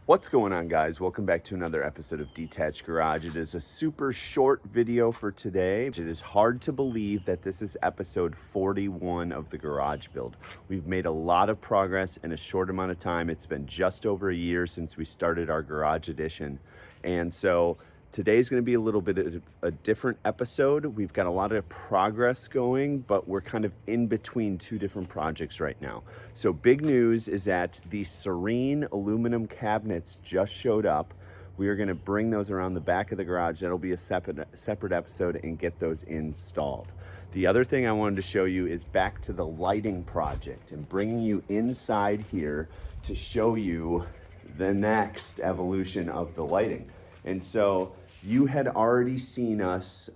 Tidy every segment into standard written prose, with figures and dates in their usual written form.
What's going on, guys? Welcome back to another episode of Detached Garage. It is a super short video for today. It is hard to believe that this is episode 41 of the garage build. We've made a lot of progress in a short amount of time. It's been just over a year since we started our garage edition. And so today's going to be a little bit of a different episode. We've got a lot of progress going, but we're kind of in between two different projects right now. So big news is that the Serene aluminum cabinets just showed up. We are going to bring those around the back of the garage. That'll be a separate episode and get those installed. The other thing I wanted to show you is back to the lighting project and bringing you inside here to show you the next evolution of the lighting. And so you had already seen us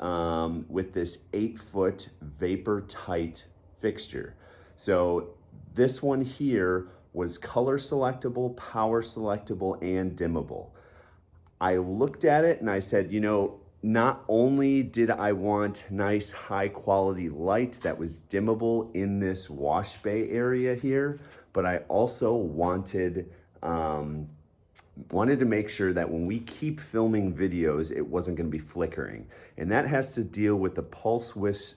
with this 8-foot vapor tight fixture. So this one here was color selectable, power selectable, and dimmable. I looked at it and I said, not only did I want nice high quality light that was dimmable in this wash bay area here, but I also wanted to make sure that when we keep filming videos, it wasn't going to be flickering. And that has to deal with the pulse width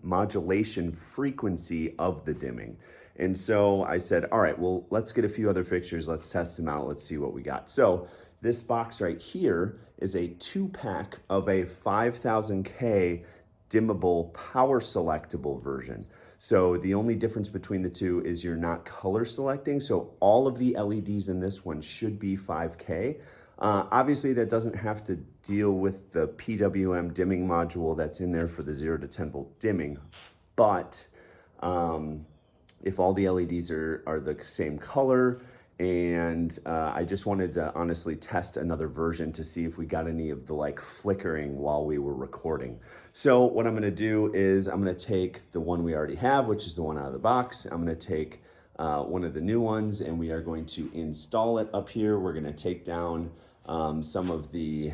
modulation frequency of the dimming. And so I said, all right, well, let's get a few other fixtures. Let's test them out. Let's see what we got. So this box right here is a 2-pack of a 5000K dimmable power selectable version. So the only difference between the two is you're not color selecting. So all of the LEDs in this one should be 5K. Obviously that doesn't have to deal with the PWM dimming module that's in there for the 0 to 10 volt dimming. But if all the LEDs are the same color, and I just wanted to honestly test another version to see if we got any of the flickering while we were recording. So what I'm gonna do is I'm gonna take the one we already have, which is the one out of the box. I'm gonna take one of the new ones and we are going to install it up here. We're gonna take down some of the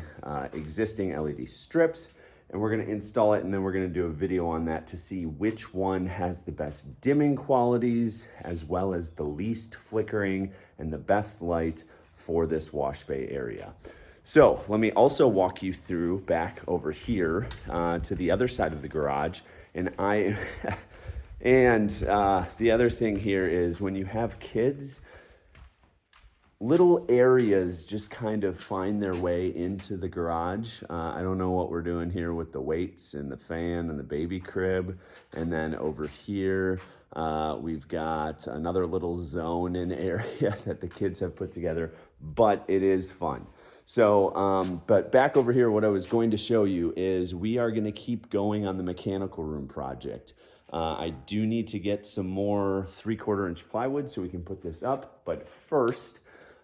existing LED strips and we're gonna install it, and then we're gonna do a video on that to see which one has the best dimming qualities as well as the least flickering and the best light for this wash bay area. So let me also walk you through back over here to the other side of the garage. And the other thing here is when you have kids, little areas just kind of find their way into the garage. I don't know what we're doing here with the weights and the fan and the baby crib. And then over here, we've got another little zone in area that the kids have put together, but it is fun. So, but back over here, what I was going to show you is we are going to keep going on the mechanical room project. I do need to get some more 3/4 inch plywood so we can put this up. But first,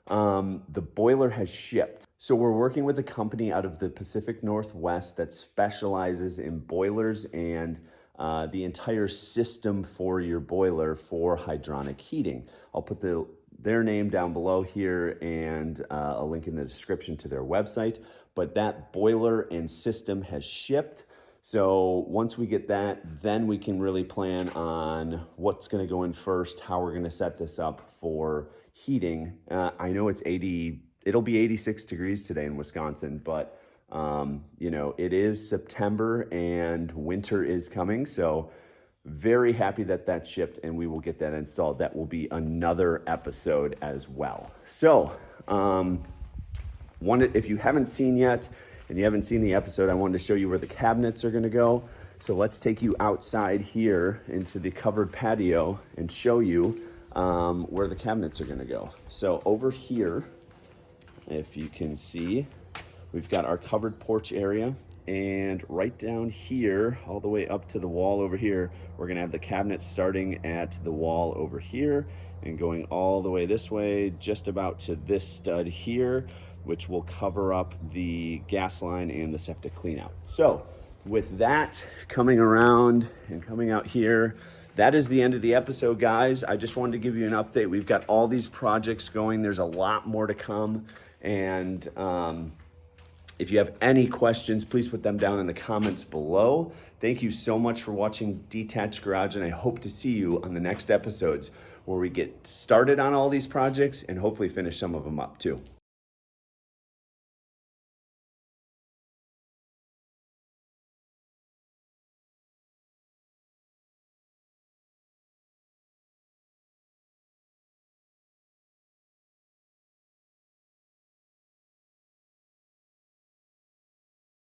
the boiler has shipped. So we're working with a company out of the Pacific Northwest that specializes in boilers and the entire system for your boiler for hydronic heating. I'll put their name down below here and a link in the description to their website. But that boiler and system has shipped. So once we get that, then we can really plan on what's going to go in first, how we're going to set this up for heating. I know it'll be 86 degrees today in Wisconsin, but it is September and winter is coming. So very happy that that's shipped and we will get that installed. That will be another episode as well. So if you haven't seen yet and you haven't seen the episode, I wanted to show you where the cabinets are going to go. So let's take you outside here into the covered patio and show you where the cabinets are going to go. So over here, if you can see, we've got our covered porch area, and right down here, all the way up to the wall over here, we're gonna have the cabinets starting at the wall over here and going all the way this way, just about to this stud here, which will cover up the gas line and the septic cleanout. So with that coming around and coming out here, that is the end of the episode, guys. I just wanted to give you an update. We've got all these projects going. There's a lot more to come. And if you have any questions, please put them down in the comments below. Thank you so much for watching Detached Garage, and I hope to see you on the next episodes. where we get started on all these projects and hopefully finish some of them up too.